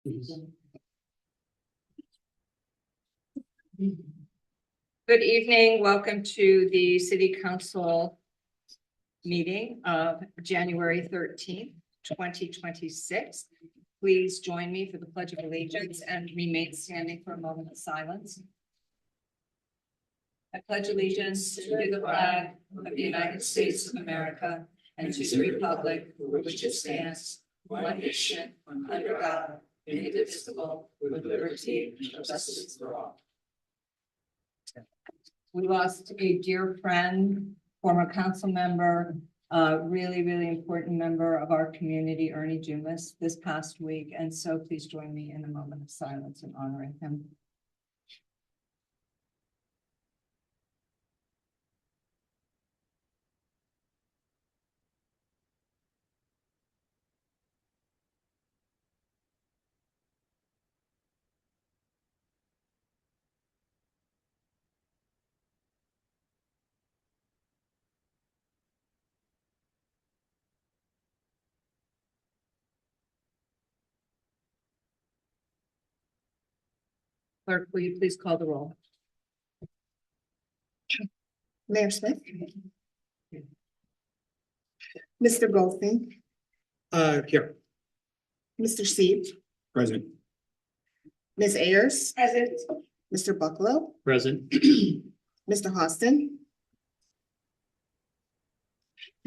Good evening. Welcome to the City Council meeting of January 13th, 2026. Please join me for the Pledge of Allegiance and remain standing for a moment of silence. I pledge allegiance to the flag of the United States of America and to the republic for which it stands, one nation, under God, indivisible, with liberty and justice for all. We lost a dear friend, former council member, really important member of our community, Ernie Dumas, this past week. And so please join me in a moment of silence in honoring him. Clerk, will you please call the roll? Mayor Smith. Mr. Goldstein. Here. Mr. Seed. Present. Ms. Ayers. Present. Mr. Bucklow. Present. Mr. Austin.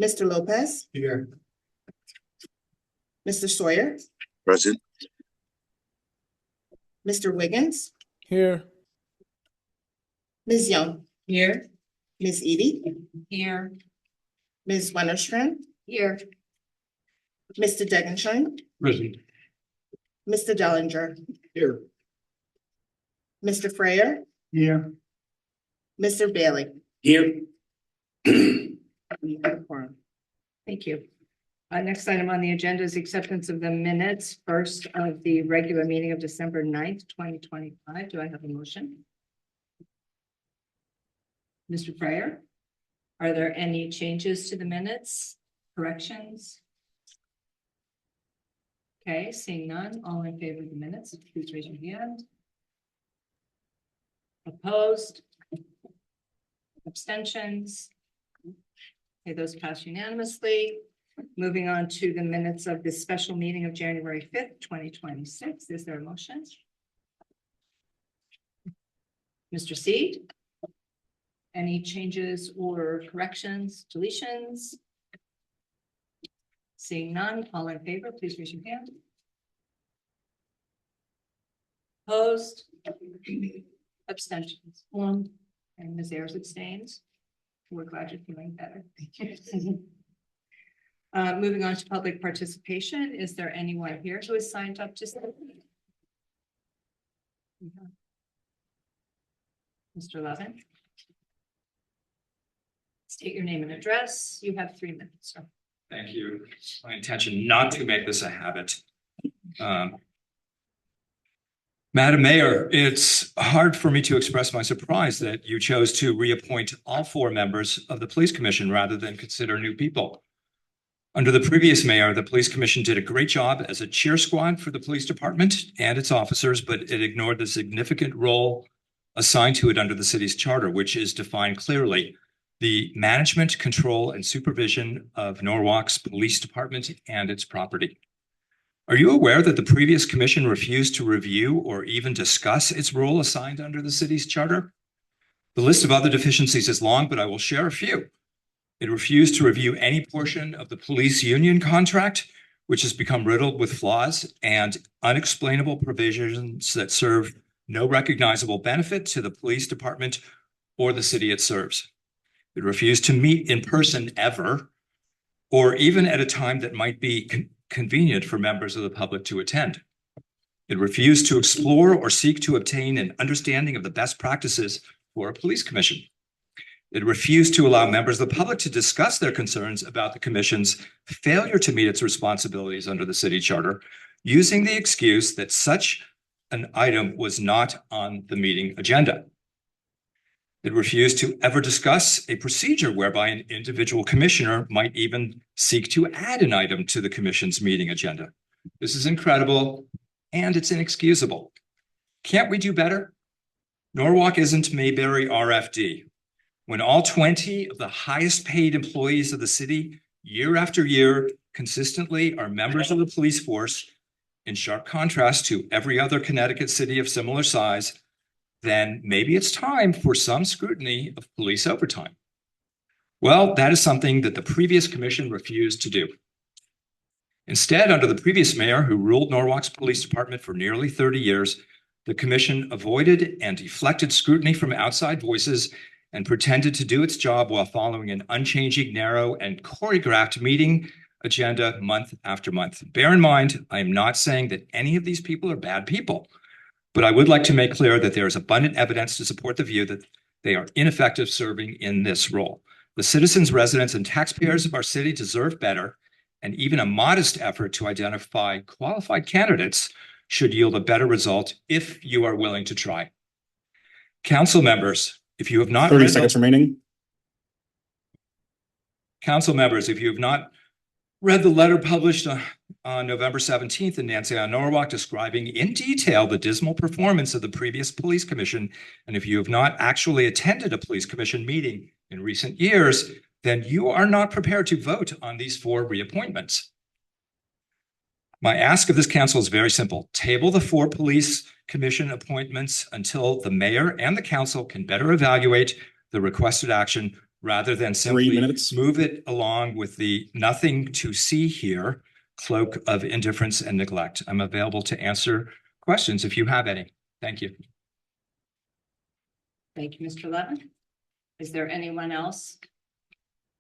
Mr. Lopez. Here. Mr. Sawyer. Present. Mr. Wiggins. Here. Ms. Young. Here. Ms. Edie. Here. Ms. Wennerstrand. Here. Mr. Degenshine. Present. Mr. Dellinger. Here. Mr. Freyer. Here. Mr. Bailey. Here. Thank you. Next item on the agenda is acceptance of the minutes, first of the regular meeting of December 9th, 2025. Do I have a motion? Mr. Freyer, are there any changes to the minutes, corrections? Okay, seeing none, all in favor of the minutes, please raise your hand. Opposed? Abstentions? Okay, those pass unanimously. Moving on to the minutes of the special meeting of January 5th, 2026. Is there a motion? Mr. Seed? Any changes or corrections, deletions? Seeing none, all in favor, please raise your hand. Opposed? Abstentions? One. And Ms. Ayers abstains. We're glad you're feeling better. Moving on to public participation. Is there anyone here who is signed up to speak? Mr. Levin. State your name and address. You have 3 minutes, sir. Thank you. It's my intention not to make this a habit. Madam Mayor, it's hard for me to express my surprise that you chose to reappoint all 4 members of the Police Commission rather than consider new people. Under the previous mayor, the Police Commission did a great job as a cheer squad for the police department and its officers, but it ignored the significant role assigned to it under the city's charter, which is defined clearly: the management, control, and supervision of Norwalk's police department and its property. Are you aware that the previous commission refused to review or even discuss its role assigned under the city's charter? The list of other deficiencies is long, but I will share a few. It refused to review any portion of the police union contract, which has become riddled with flaws and unexplainable provisions that serve no recognizable benefit to the police department or the city it serves. It refused to meet in person ever, or even at a time that might be convenient for members of the public to attend. It refused to explore or seek to obtain an understanding of the best practices for a police commission. It refused to allow members of the public to discuss their concerns about the commission's failure to meet its responsibilities under the city charter, using the excuse that such an item was not on the meeting agenda. It refused to ever discuss a procedure whereby an individual commissioner might even seek to add an item to the commission's meeting agenda. This is incredible, and it's inexcusable. Can't we do better? Norwalk isn't Mayberry RFD. When all 20 of the highest paid employees of the city, year after year, consistently are members of the police force, in sharp contrast to every other Connecticut city of similar size, then maybe it's time for some scrutiny of police overtime. Well, that is something that the previous commission refused to do. Instead, under the previous mayor who ruled Norwalk's police department for nearly 30 years, the commission avoided and deflected scrutiny from outside voices and pretended to do its job while following an unchanging, narrow, and choreographed meeting agenda month after month. Bear in mind, I am not saying that any of these people are bad people, but I would like to make clear that there is abundant evidence to support the view that they are ineffective serving in this role. The citizens, residents, and taxpayers of our city deserve better, and even a modest effort to identify qualified candidates should yield a better result if you are willing to try. Council members, if you have not 30 read seconds remaining. Council members, if you have not read the letter published on November 17th in Nancy on Norwalk describing in detail the dismal performance of the previous police commission, and if you have not actually attended a police commission meeting in recent years, then you are not prepared to vote on these 4 reappointments. My ask of this council is very simple. Table the 4 police commission appointments until the mayor and the council can better evaluate the requested action rather than 3 simply minutes. move it along with the nothing to see here cloak of indifference and neglect. I'm available to answer questions if you have any. Thank you. Thank you, Mr. Levin. Is there anyone else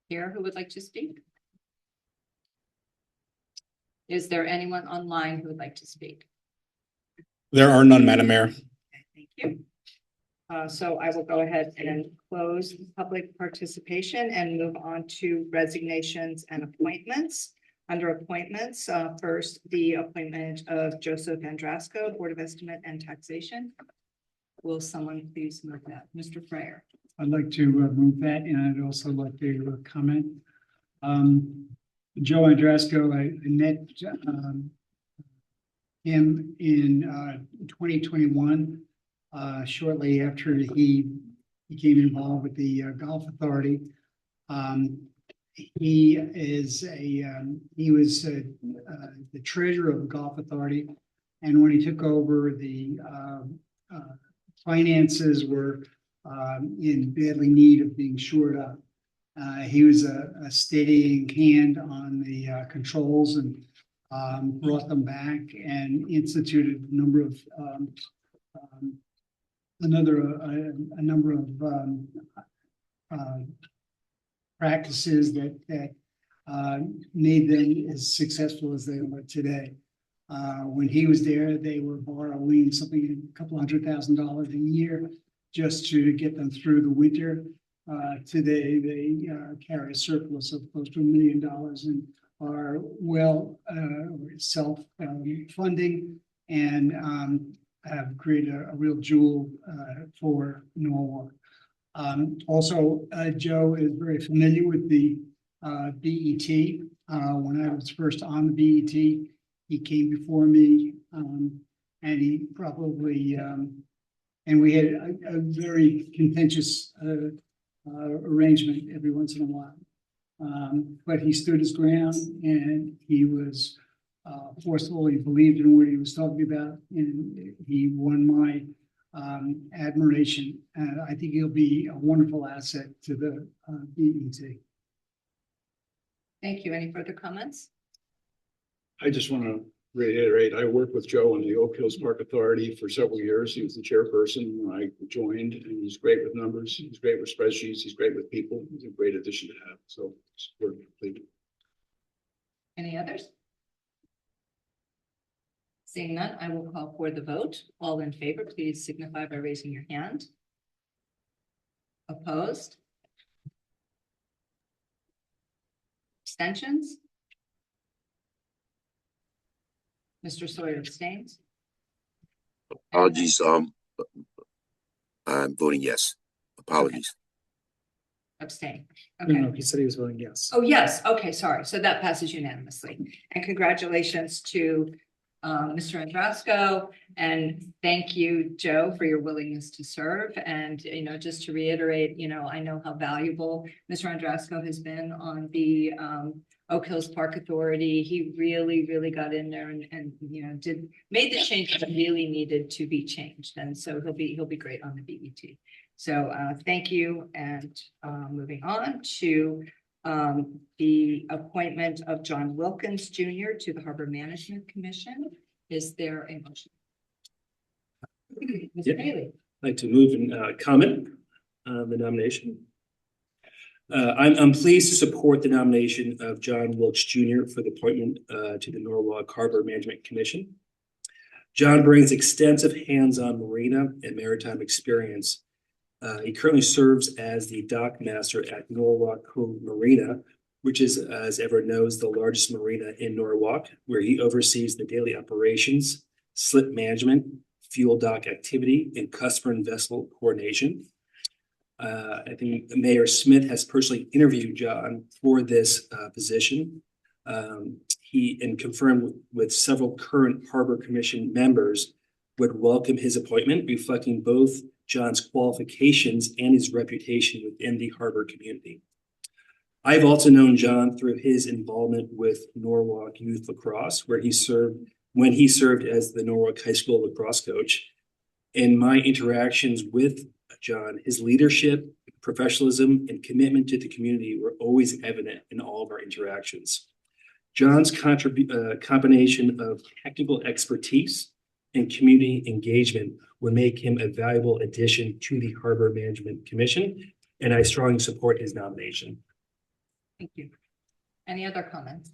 here who would like to speak? Is there anyone online who would like to speak? There are none, Madam Mayor. Okay, thank you. So I will go ahead and close public participation and move on to resignations and appointments. Under appointments, first, the appointment of Joseph Andrasco, Board of Estimate and Taxation. Will someone please move that? Mr. Frayer. I'd like to move that, and I'd also like to comment. Joe Andrasco, I met him in 2021, shortly after he became involved with the Golf Authority. He was the treasurer of the Golf Authority, and when he took over, the finances were in badly need of being shored up. He was a steadying hand on the controls and brought them back and instituted a number of practices that made them as successful as they are today. When he was there, they were borrowing something, a couple $100,000 a year just to get them through the winter. Today, they carry a surplus of close to $1 million and are self-funding and have created a real jewel for Norwalk. Also, Joe is very familiar with the BET. When I was first on the BET, he came before me, and he probably and we had a very contentious arrangement every once in a while. But he stood his ground, and he was forceful. He believed in what he was talking about, and he won my admiration. And I think he'll be a wonderful asset to the BET. Thank you. Any further comments? I just want to reiterate, I worked with Joe on the Oak Hills Park Authority for several years. He was the chairperson when I joined, and he's great with numbers. He's great with spreadsheets. He's great with people. He's a great addition to have. So we're complete. Any others? Seeing none, I will call for the vote. All in favor, please signify by raising your hand. Opposed? Abstentions? Mr. Sawyer abstains. Apologies. I'm voting yes. Apologies. Abstain. No, Okay. he said he was voting yes. Oh, yes. Okay, sorry. So that passes unanimously. And congratulations to Mr. Andrasco, and thank you, Joe, for your willingness to serve. And, just to reiterate, I know how valuable Mr. Andrasco has been on the Oak Hills Park Authority. He really, really got in there and made the changes that really needed to be changed. And so he'll be great on the BET. So thank you. And moving on to the appointment of John Wilkins Jr. to the Harbor Management Commission. Is there a motion? Mr. Yep. Haley. I'd like to move and comment on the nomination. I'm pleased to support the nomination of John Wilkes Jr. for the appointment to the Norwalk Harbor Management Commission. John brings extensive hands-on marina and maritime experience. He currently serves as the dock master at Norwalk Cove Marina, which is, as everyone knows, the largest marina in Norwalk, where he oversees the daily operations, slip management, fuel dock activity, and customer and vessel coordination. I think Mayor Smith has personally interviewed John for this position. He confirmed with several current Harbor Commission members would welcome his appointment, reflecting both John's qualifications and his reputation within the Harbor community. I've also known John through his involvement with Norwalk Youth Lacrosse, where he served as the Norwalk High School lacrosse coach. In my interactions with John, his leadership, professionalism, and commitment to the community were always evident in all of our interactions. John's combination of technical expertise and community engagement would make him a valuable addition to the Harbor Management Commission, and I strongly support his nomination. Thank you. Any other comments?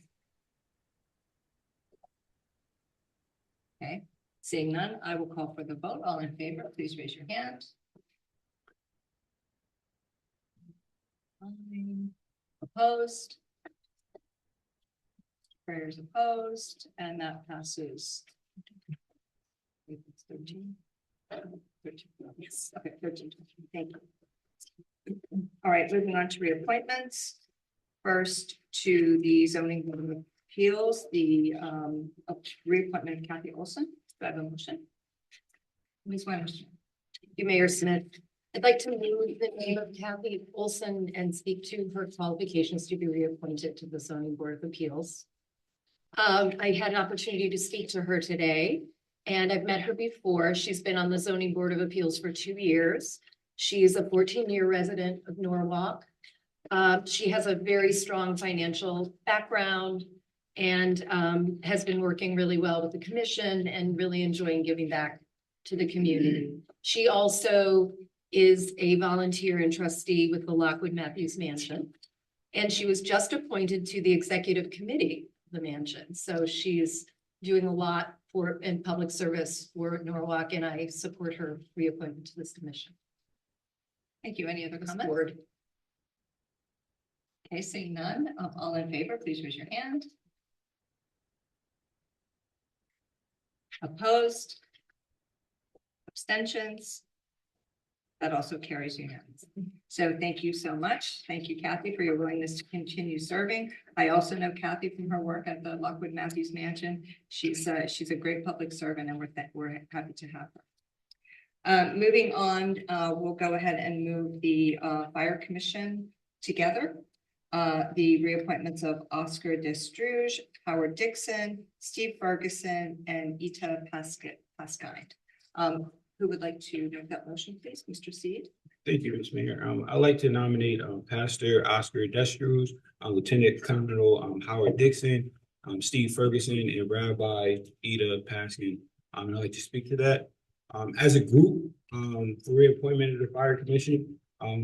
Okay, seeing none, I will call for the vote. All in favor, please raise your hand. Opposed? Prayers opposed, and that passes. 13. 13. Yes, okay, 13. Thank you. All right, moving on to reappointments. First, to the Zoning Board of Appeals, the reappointment of Kathy Olson. Do I have a motion? Ms. Weimerstein. Thank you, Mayor Smith. I'd like to move the name of Kathy Olson and speak to her qualifications to be reappointed to the Zoning Board of Appeals. I had an opportunity to speak to her today, and I've met her before. She's been on the Zoning Board of Appeals for 2 years. She is a 14-year resident of Norwalk. She has a very strong financial background and has been working really well with the commission and really enjoying giving back to the community. She also is a volunteer and trustee with the Lockwood Matthews Mansion, and she was just appointed to the executive committee of the mansion. So she's doing a lot in public service for Norwalk, and I support her reappointment to this commission. Thank you. Any other comments? Board. Okay, seeing none, all in favor, please raise your hand. Opposed? Abstentions? That also carries unanimously. So thank you so much. Thank you, Kathy, for your willingness to continue serving. I also know Kathy from her work at the Lockwood Matthews Mansion. She's a great public servant, and we're happy to have her. Moving on, we'll go ahead and move the Fire Commission together. The reappointments of Oscar Destruge, Howard Dixon, Steve Ferguson, and Ita Pascine. Who would like to make that motion, please? Mr. Seed. Thank you, Ms. Mayor. I'd like to nominate Pastor Oscar Destruge, Lieutenant Colonel Howard Dixon, Steve Ferguson, and Rabbi Ita Paskin. I'd like to speak to that. As a group, for reappointment of the Fire Commission,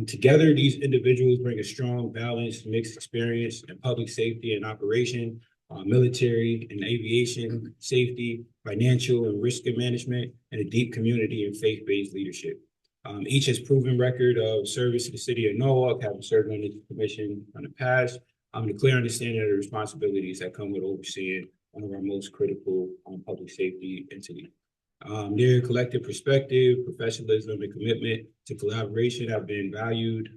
together, these individuals bring a strong, balanced, mixed experience in public safety and operation, military and aviation, safety, financial and risk management, and a deep community and faith-based leadership. Each has proven record of service to the city of Norwalk, having served on the commission in the past, and a clear understanding of the responsibilities that come with overseeing one of our most critical public safety entities. Their collective perspective, professionalism, and commitment to collaboration have been valued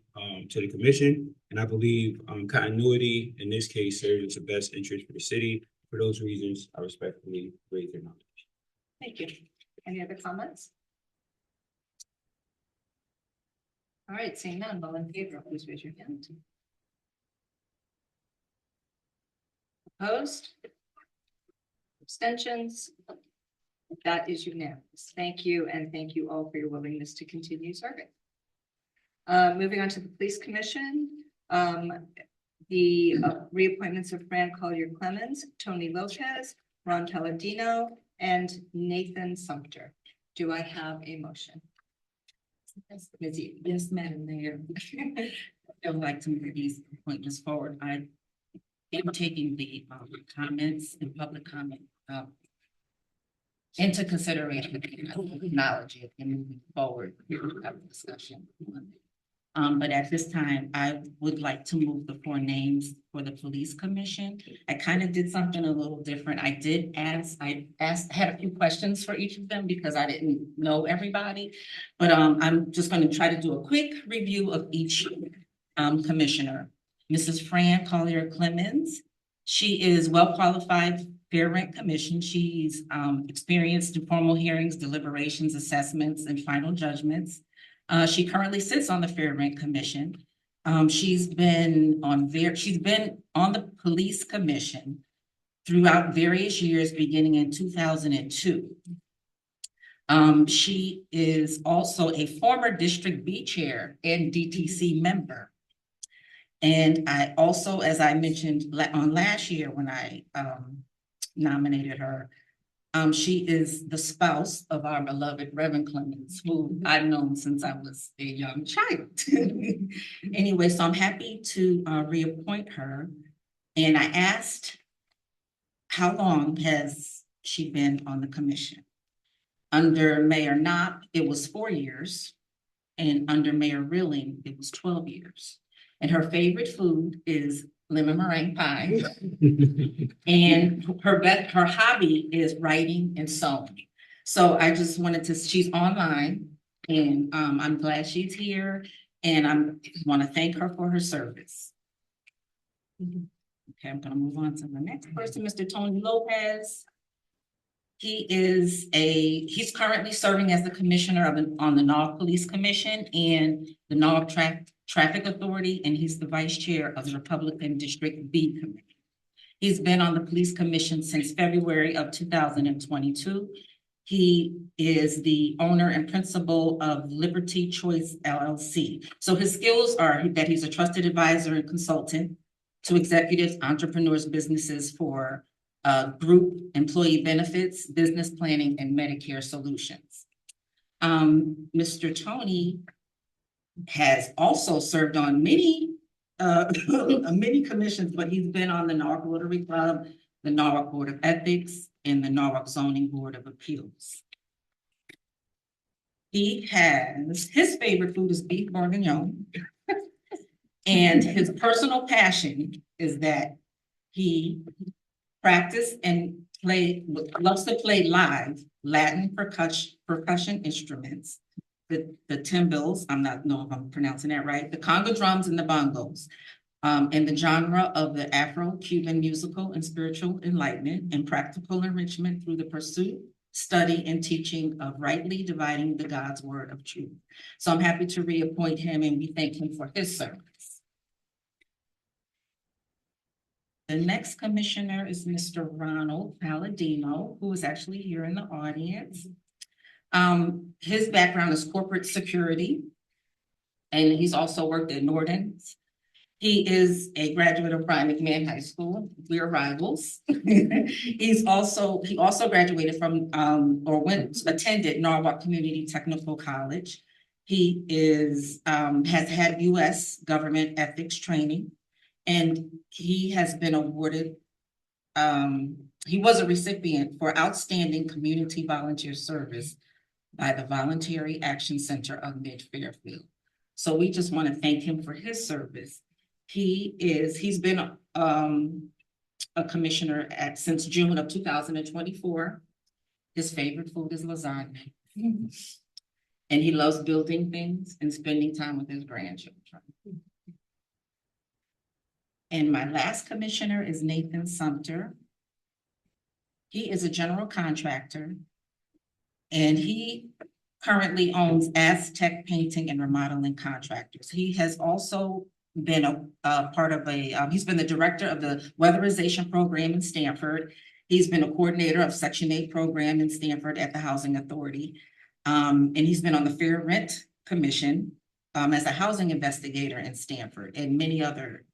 to the commission, and I believe continuity in this case serves as the best interest for the city For those reasons, I respectfully raise your nomination. Thank you. Any other comments? All right, seeing none, all in favor, please raise your hand. Opposed? Abstentions? That is unanimous. Thank you, and thank you all for your willingness to continue serving. Moving on to the Police Commission, the reappointments of Fran Collier Clemens, Tony Lopez, Ron Palladino, and Nathan Sumter. Do I have a motion? Ms. Yee? Yes, Madam Mayor. I would like to move these appointments forward. I am taking the comments and public comment into consideration, acknowledge it and moving forward, have a discussion. But at this time, I would like to move the 4 names for the Police Commission. I kind of did something a little different. I had a few questions for each of them because I didn't know everybody. But I'm just going to try to do a quick review of each commissioner. Mrs. Fran Collier Clemens. She is well qualified Fair Rent Commission. She's experienced in formal hearings, deliberations, assessments, and final judgments. She currently sits on the Fair Rent Commission. She's been on the Police Commission throughout various years, beginning in 2002. She is also a former District B chair and DTC member. And I also, as I mentioned on last year when I nominated her, she is the spouse of our beloved Reverend Clemens, who I've known since I was a young child. Anyway, so I'm happy to reappoint her. And I asked, how long has she been on the commission? Under Mayor Knopp, it was 4 years. And under Mayor Rilling, it was 12 years. And her favorite food is lemon meringue pie. And her hobby is writing and sewing. So I just wanted to, she's online and I'm glad she's here and I want to thank her for her service. Okay, I'm gonna move on to the next person, Mr. Tony Lopez. He's currently serving as the commissioner on the Norwalk Police Commission and the Norwalk Traffic Authority, and he's the vice chair of the Republican District B Committee. He's been on the Police Commission since February of 2022. He is the owner and principal of Liberty Choice LLC. So his skills are that he's a trusted advisor and consultant to executives, entrepreneurs, businesses for group employee benefits, business planning, and Medicare solutions. Mr. Tony has also served on many commissions, but he's been on the Norwalk Rotary Club, the Norwalk Board of Ethics, and the Norwalk Zoning Board of Appeals. His favorite food is beef bourguignon. And his personal passion is that he practiced and loves to play live Latin percussion instruments, the timbales, I'm not know if I'm pronouncing that right, the conga drums and the bongos, in the genre of the Afro-Cuban musical and spiritual enlightenment and practical enrichment through the pursuit, study, and teaching of rightly dividing the God's word of truth. So I'm happy to reappoint him and we thank him for his service. The next commissioner is Mr. Ronald Palladino, who is actually here in the audience. His background is corporate security, and he's also worked at Norton's. He is a graduate of Brian McMahon High School. We are rivals. He also graduated from attended Norwalk Community Technical College. He has had U.S. government ethics training. And he has been awarded, he was a recipient for outstanding community volunteer service by the Voluntary Action Center of Mid-Fairfield. So we just want to thank him for his service. He's been a commissioner since June of 2024. His favorite food is lasagna. And he loves building things and spending time with his grandchildren. And my last commissioner is Nathan Sumter. He is a general contractor. And he currently owns Aztec Painting and Remodeling Contractors. He has also been a part of he's been the director of the weatherization program in Stanford. He's been a coordinator of Section 8 program in Stanford at the Housing Authority. And he's been on the Fair Rent Commission as a housing investigator in Stanford and many other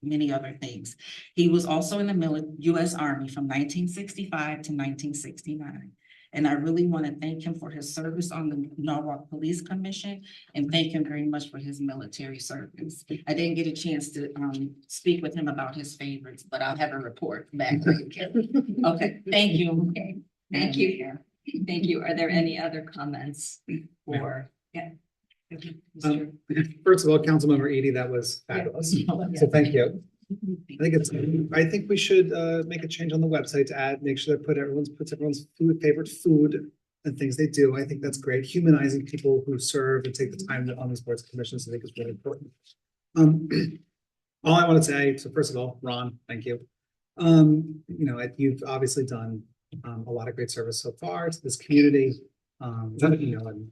things. He was also in the U.S. Army from 1965 to 1969. And I really want to thank him for his service on the Norwalk Police Commission and thank him very much for his military service. I didn't get a chance to speak with him about his favorites, but I'll have a report back. Okay, thank you. Okay, thank you. Thank you. Are there any other comments or, yeah? First of all, Councilmember Edie, that was fabulous. So thank you. I think we should make a change on the website to make sure that puts everyone's favorite food and things they do. I think that's great. Humanizing people who serve and take the time on these boards and commissions, I think is really important. All I want to say, so first of all, Ron, thank you. You've obviously done a lot of great service so far to this community. And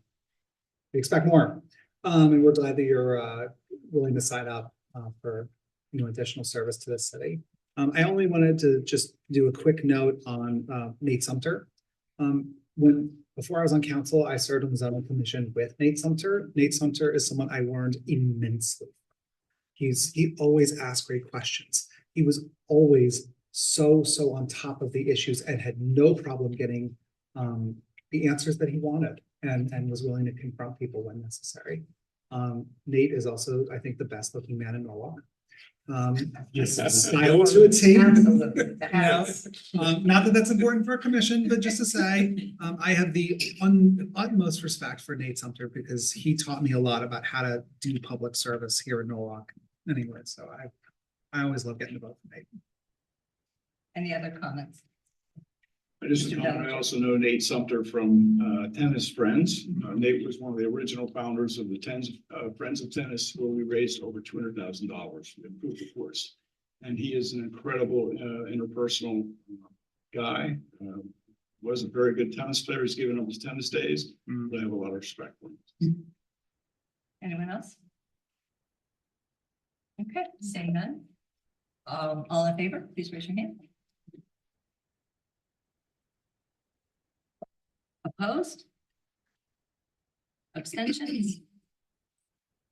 we expect more. And we're glad that you're willing to sign up for additional service to this city. I only wanted to just do a quick note on Nate Sumter. Before I was on council, I served on the zoning commission with Nate Sumter. Nate Sumter is someone I learned immensely. He always asked great questions. He was always so on top of the issues and had no problem getting the answers that he wanted and was willing to confront people when necessary. Nate is also, I think, the best looking man in Norwalk. Just style to a T. Not that that's important for a commission, but just to say, I have the utmost respect for Nate Sumter because he taught me a lot about how to do public service here in Norwalk. Anyway, so I always love getting to vote for Nate. Any other comments? I also know Nate Sumter from Tennis Friends. Nate was one of the original founders of the Friends of Tennis, where we raised over $200,000 to improve the course. And he is an incredible interpersonal guy. Was a very good tennis player. He's given up his tennis days, but I have a lot of respect for him. Anyone else? Okay, seeing none. All in favor, please raise your hand. Opposed? Abstentions?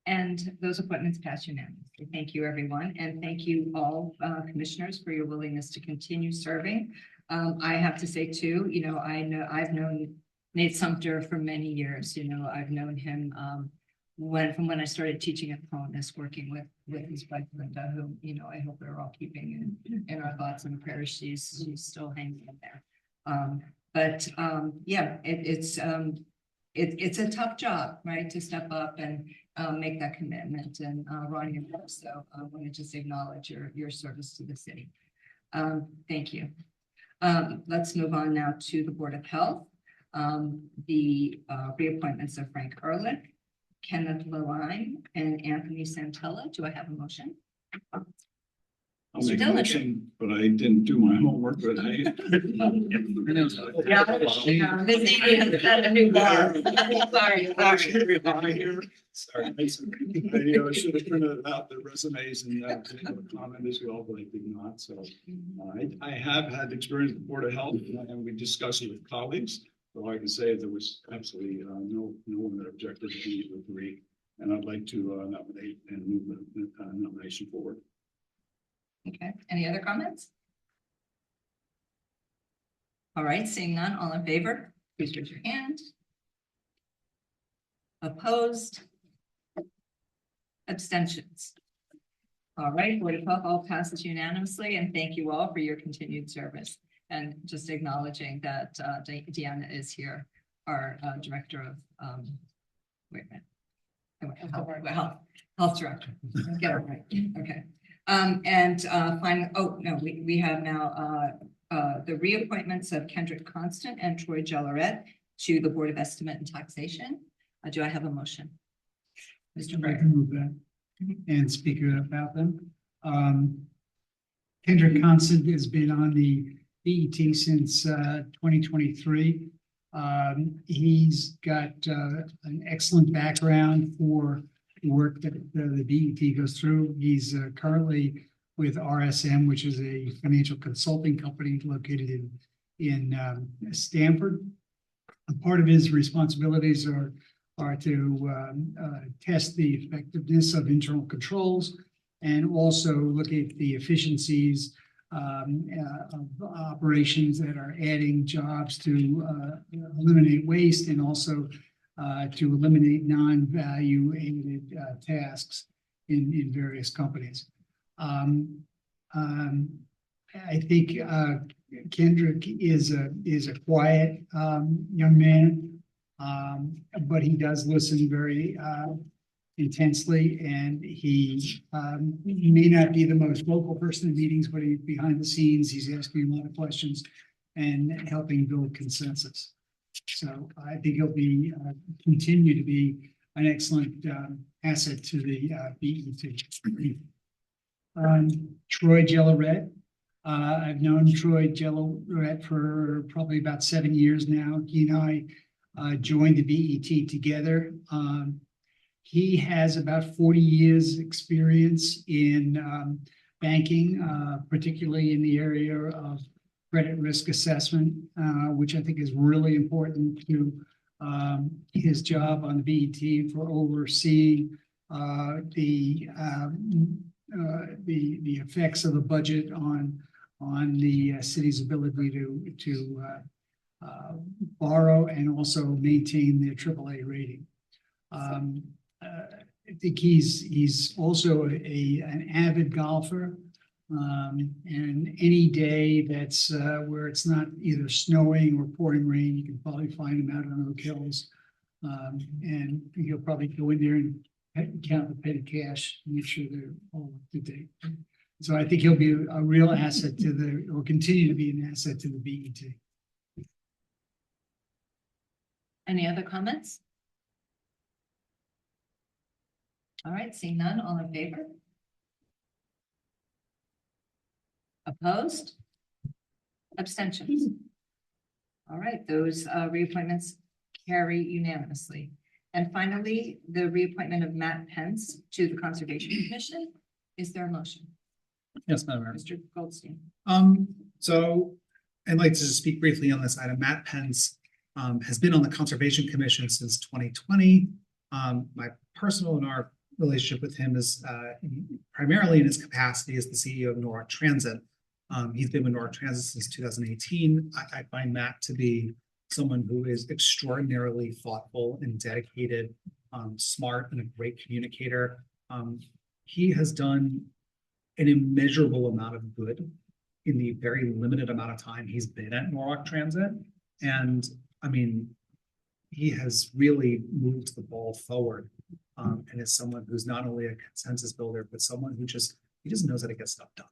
And those appointments pass unanimously. Thank you, everyone. And thank you all commissioners for your willingness to continue serving. I have to say too, I've known Nate Sumter for many years. I've known him from when I started teaching at CONUS, working with his wife Linda, who, I hope we're all keeping in our thoughts and prayers. She's still hanging in there. Yeah, it's a tough job, right, to step up and make that commitment. And Ron, you so I want to just acknowledge your service to the city. Thank you. Let's move on now to the Board of Health. The reappointments of Frank Ehrlich, Kenneth Leline, and Anthony Santella. Do I have a motion? I'll make a motion, but I didn't do my homework, but I. Sorry. I should have printed out the resumes and comment as well, but I did not. So I have had experience with the Board of Health and we discussed it with colleagues. So I can say there was absolutely no one that objected to any of the three. And I'd like to nominate and move the nomination forward. Okay, any other comments? All right, seeing none, all in favor, please raise your hand. Opposed? Abstentions? All right, Board of Health all passes unanimously, and thank you all for your continued service. And just acknowledging that Deanna is here, our Director of, Health Director. Get it right, okay. Finally, we have now the reappointments of Kendrick Constant and Troy Jelleret to the Board of Estimate and Taxation. Do I have a motion? Mr. I Breyer. can move that and speak about them. Kendrick Constant has been on the BET since 2023. He's got an excellent background for the work that the BET goes through. He's currently with RSM, which is a financial consulting company located in Stamford. And part of his responsibilities are to test the effectiveness of internal controls and also look at the efficiencies of operations that are adding jobs to eliminate waste and also to eliminate non-value added tasks in various companies. I think Kendrick is a quiet young man, but he does listen very intensely, and he may not be the most vocal person in meetings, but behind the scenes, he's asking a lot of questions and helping build consensus. So I think he'll be continue to be an excellent asset to the BET. Troy Jelleret. I've known Troy Jelleret for probably about 7 years now. He and I joined the BET together. He has about 40 years experience in banking, particularly in the area of credit risk assessment, which I think is really important to his job on the BET for overseeing the effects of the budget on the city's ability to borrow and also maintain their AAA rating. I think he's also an avid golfer, and any day that's where it's not either snowing or pouring rain, you can probably find him out on Oak Hills, and he'll probably go in there and count the petty cash, make sure they're all up to date. So I think he'll be a real asset or continue to be an asset to the BET. Any other comments? All right, seeing none, all in favor? Opposed? Abstentions? All right, those reappointments carry unanimously. And finally, the reappointment of Matt Pence to the Conservation Commission. Is there a motion? Yes, Madam Mayor. Mr. Goldstein. So I'd like to just speak briefly on this item. Matt Pence has been on the Conservation Commission since 2020. My personal and our relationship with him is primarily in his capacity as the CEO of Norwalk Transit. He's been with Norwalk Transit since 2018. I find Matt to be someone who is extraordinarily thoughtful and dedicated, smart, and a great communicator. He has done an immeasurable amount of good in the very limited amount of time he's been at Norwalk Transit. And I mean, he has really moved the ball forward, and is someone who's not only a consensus builder, but someone who just knows how to get stuff done.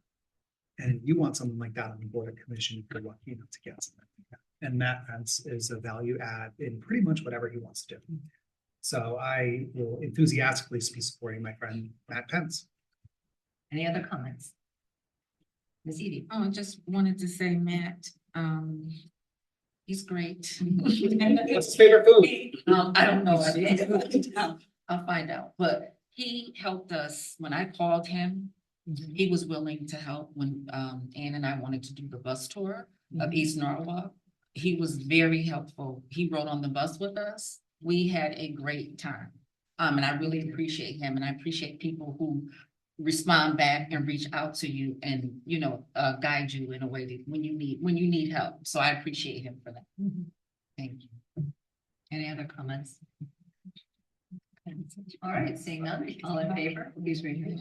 And you want someone like that on the board of commission if you're lucky enough to get something like that. And Matt Pence is a value add in pretty much whatever he wants to do. So I will enthusiastically be supporting my friend Matt Pence. Any other comments? Ms. Edie. Oh, I just wanted to say, Matt, he's great. What's his favorite food? I don't know. I'll find out. But he helped us when I called him. He was willing to help when Ann and I wanted to do the bus tour of East Norwalk. He was very helpful. He rode on the bus with us. We had a great time. And I really appreciate him, and I appreciate people who respond back and reach out to you and, you know, guide you in a way that when you need help. So I appreciate him for that. Thank you. Any other comments? All right, seeing none, all in favor, please raise your hand.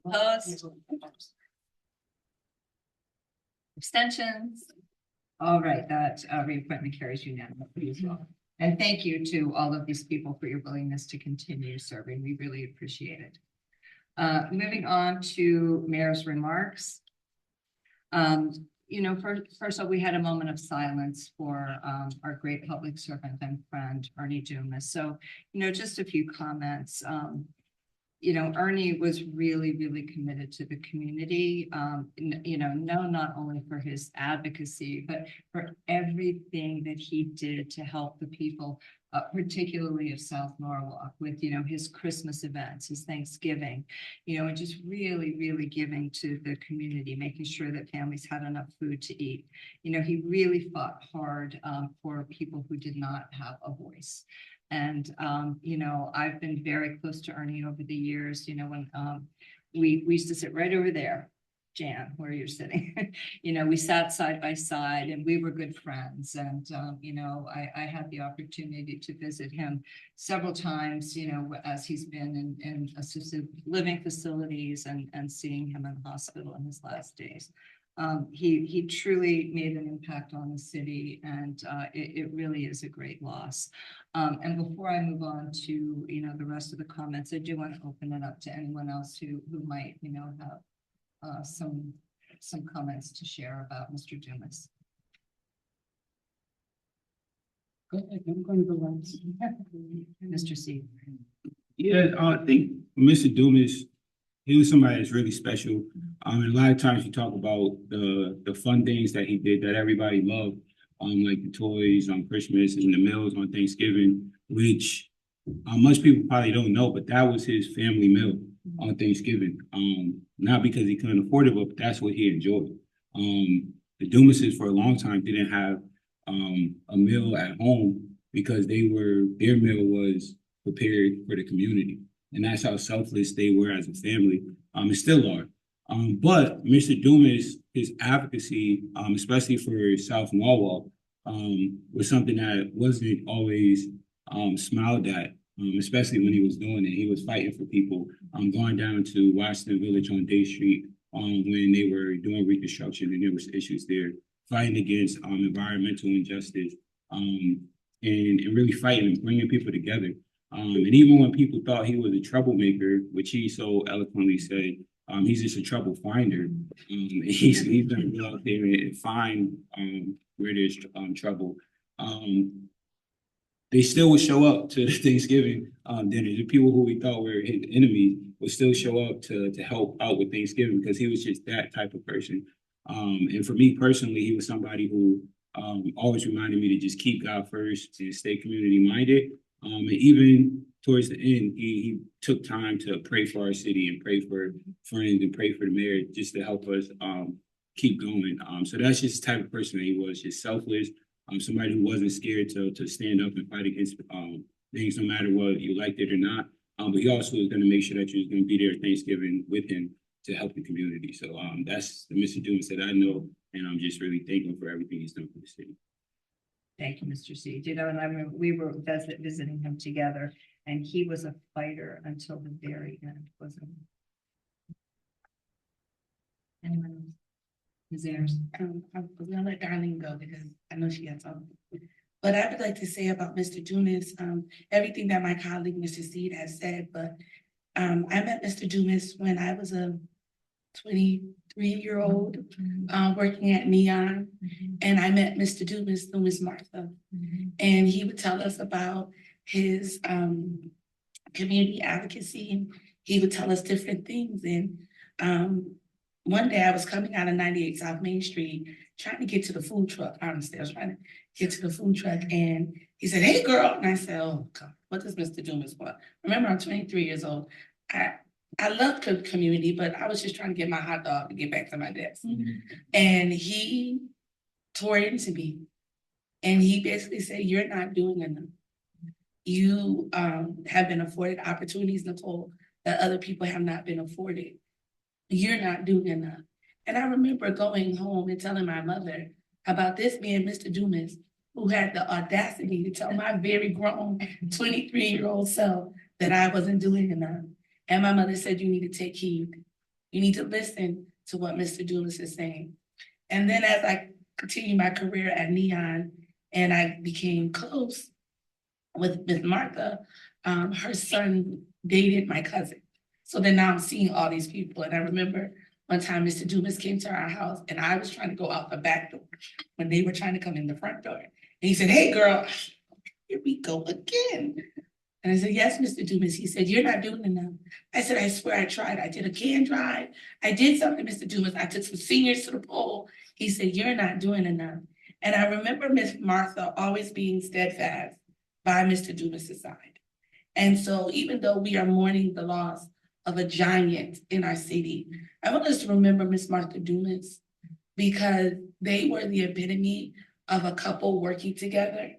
Opposed? Abstentions? All right, that reappointment carries unanimously as well. And thank you to all of these people for your willingness to continue serving. We really appreciate it. Moving on to mayor's remarks. You know, first of all, we had a moment of silence for our great public servant and friend, Ernie Dumas. So, you know, just a few comments. you know, Ernie was really, really committed to the community. You know, not only for his advocacy, but for everything that he did to help the people, particularly of South Norwalk, with, you know, his Christmas events, his Thanksgiving, you know, and just really, really giving to the community, making sure that families had enough food to eat. You know, he really fought hard for people who did not have a voice. And, you know, I've been very close to Ernie over the years, you know, when we used to sit right over there, Jan, where you're sitting, you know, we sat side by side and we were good friends. And, you know, I had the opportunity to visit him several times, you know, as he's been in assisted living facilities and seeing him in the hospital in his last days. He truly made an impact on the city, and it really is a great loss. And before I move on to, you know, the rest of the comments, I do want to open it up to anyone else who might, you know, have some comments to share about Mr. Dumas. Go ahead, I'm going to go last. Mr. C. Yeah, I think Mr. Dumas, he was somebody that's really special. And a lot of times you talk about the fun things that he did that everybody loved, like the toys on Christmas and the meals on Thanksgiving, which most people probably don't know, but that was his family meal on Thanksgiving. Not because he couldn't afford it, but that's what he enjoyed. The Dumases for a long time didn't have a meal at home because their meal was prepared for the community. And that's how selfless they were as a family, and still are. But Mr. Dumas, his advocacy, especially for South Norwalk, was something that wasn't always smiled at, especially when he was doing it. He was fighting for people, going down to Washington Village on Day Street when they were doing reconstruction and there was issues there, fighting against environmental injustice, and really fighting and bringing people together. And even when people thought he was a troublemaker, which he so eloquently said, he's just a trouble finder. He's gonna go out there and find where there's trouble. They still would show up to the Thanksgiving dinner. The people who we thought were his enemies would still show up to help out with Thanksgiving because he was just that type of person. And for me personally, he was somebody who always reminded me to just keep God first and stay community minded. And even towards the end, he took time to pray for our city and pray for friends and pray for the mayor just to help us keep going. So that's just the type of person that he was, just selfless, somebody who wasn't scared to stand up and fight against things no matter what you liked it or not. But he also was going to make sure that you was going to be there at Thanksgiving with him to help the community. So that's the Mr. Dumas that I know, and I'm just really thankful for everything he's done for the city. Thank you, Mr. C. You know, and I remember we were visiting him together, and he was a fighter until the very end, wasn't he? Anyone else? Ms. Ayers? I'm gonna let Darlene go because I know she has something. But I would like to say about Mr. Dumas, everything that my colleague, Mr. Seed, has said, but I met Mr. Dumas when I was a 23-year-old working at Neon, and I met Mr. Dumas through Ms. Martha, and he would tell us about his community advocacy. He would tell us different things, and one day I was coming out of 98 South Main Street trying to get to the food truck. Honestly, I was trying to get to the food truck, and he said, "Hey, girl," and I said, "Oh God, what does Mr. Dumas want?" Remember, I'm 23 years old. I love community, but I was just trying to get my hot dog to get back to my desk. And he tore into me. And he basically said, "You're not doing enough. You have been afforded opportunities, Nicole, that other people have not been afforded. You're not doing enough." And I remember going home and telling my mother about this man, Mr. Dumas, who had the audacity to tell my very grown 23-year-old self that I wasn't doing enough. And my mother said, "You need to take heed. You need to listen to what Mr. Dumas is saying." And then as I continued my career at Neon and I became close with Ms. Martha, her son dated my cousin. So then now I'm seeing all these people. And I remember one time Mr. Dumas came to our house and I was trying to go out the back door when they were trying to come in the front door. And he said, "Hey, girl," here we go again. And I said, yes, Mr. Dumas. He said, you're not doing enough. I said, I swear I tried. I did a can drive. I did something, Mr. Dumas. I took some seniors to the poll. He said, you're not doing enough. And I remember Miss Martha always being steadfast by Mr. Dumas's side. And so even though we are mourning the loss of a giant in our city, I want us to remember Miss Martha Dumas because they were the epitome of a couple working together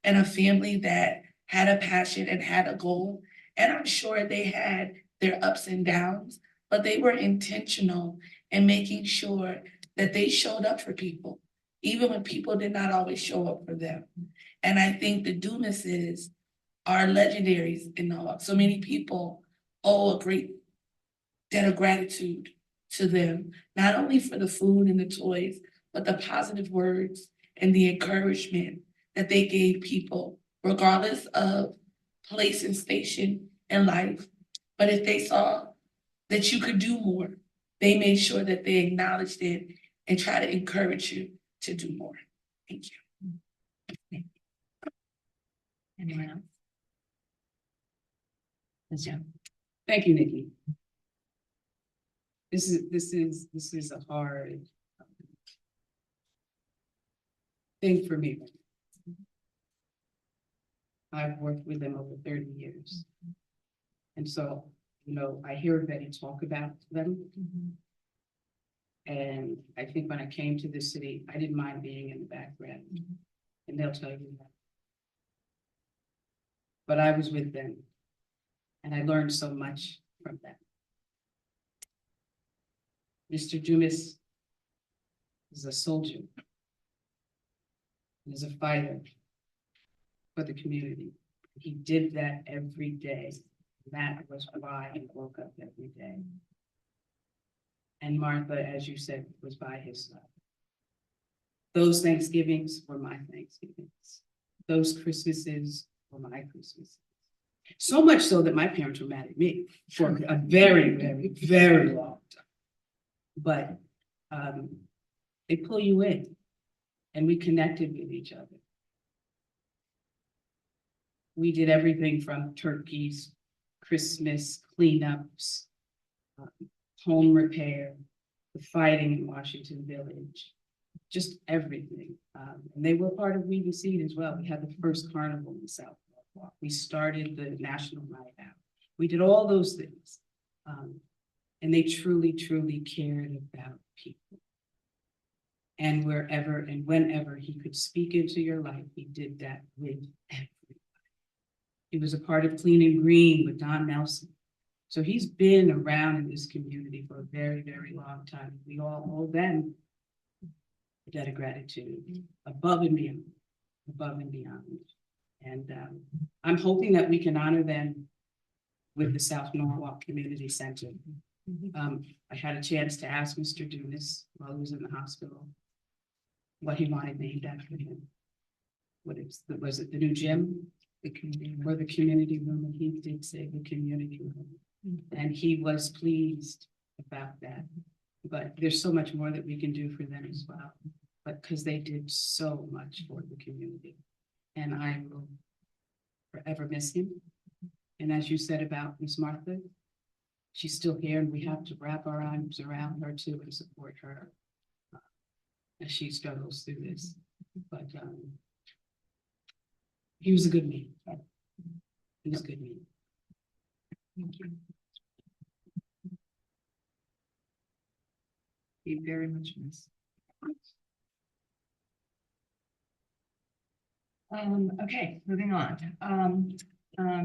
and a family that had a passion and had a goal. And I'm sure they had their ups and downs, but they were intentional in making sure that they showed up for people, even when people did not always show up for them. And I think the Dumases are legendaries in Norwalk. So many people owe a great debt of gratitude to them, not only for the food and the toys, but the positive words and the encouragement that they gave people, regardless of place and station in life. But if they saw that you could do more, they made sure that they acknowledged it and try to encourage you to do more. Thank you. Anyone else? Ms. Young? Thank you, Nikki. This is a hard thing for me. I've worked with them over 30 years. And so, you know, I hear Betty talk about them. And I think when I came to the city, I didn't mind being in the background. And they'll tell you that. But I was with them. And I learned so much from them. Mr. Dumas is a soldier. He's a fighter for the community. He did that every day. That was why he woke up every day. And Martha, as you said, was by his side. Those Thanksgivings were my Thanksgivings. Those Christmases were my Christmases. So much so that my parents were mad at me for a very, very, very long time. But they pull you in, and we connected with each other. We did everything from turkeys, Christmas cleanups, home repair, the fighting in Washington Village, just everything. And they were part of Weed and Seed as well. We had the first carnival in South Norwalk. We started the National Night Out. We did all those things. And they truly, truly cared about people. And wherever and whenever he could speak into your life, he did that with everybody. He was a part of Clean and Green with Don Nelson. So he's been around in this community for a very, very long time. We all owe them a debt of gratitude, above and beyond, above and beyond. And I'm hoping that we can honor them with the South Norwalk Community Center. I had a chance to ask Mr. Dumas while he was in the hospital what he wanted named after him. Was it the new gym? The community or the community room? And he did say the community room. And he was pleased about that. But there's so much more that we can do for them as well. But because they did so much for the community. And I will forever miss him. And as you said about Miss Martha, she's still here, and we have to wrap our arms around her too and support her as she struggles through this. But he was a good man. He was a good man. Thank you. He very much missed. Okay, moving on.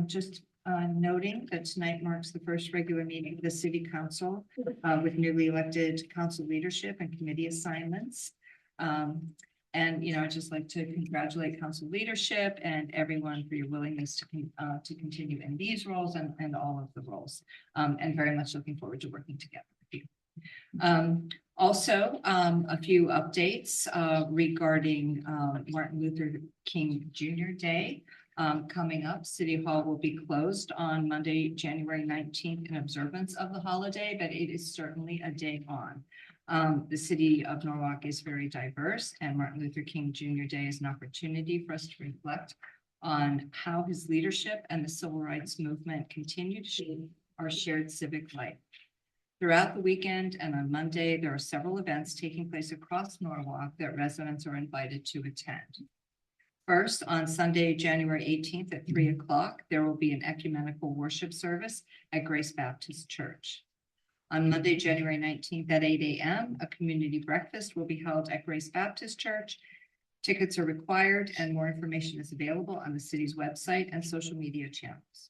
Just noting that tonight marks the first regular meeting of the City Council with newly elected council leadership and committee assignments. And, you know, I'd just like to congratulate council leadership and everyone for your willingness to continue in these roles and all of the roles. And very much looking forward to working together with you. Also, a few updates regarding Martin Luther King Jr. Day. Coming up, City Hall will be closed on Monday, January 19th in observance of the holiday, but it is certainly a day on. The city of Norwalk is very diverse, and Martin Luther King Jr. Day is an opportunity for us to reflect on how his leadership and the civil rights movement continue to shape our shared civic life. Throughout the weekend and on Monday, there are several events taking place across Norwalk that residents are invited to attend. First, on Sunday, January 18th at 3 o'clock, there will be an ecumenical worship service at Grace Baptist Church. On Monday, January 19th at 8 a.m., a community breakfast will be held at Grace Baptist Church. Tickets are required and more information is available on the city's website and social media channels.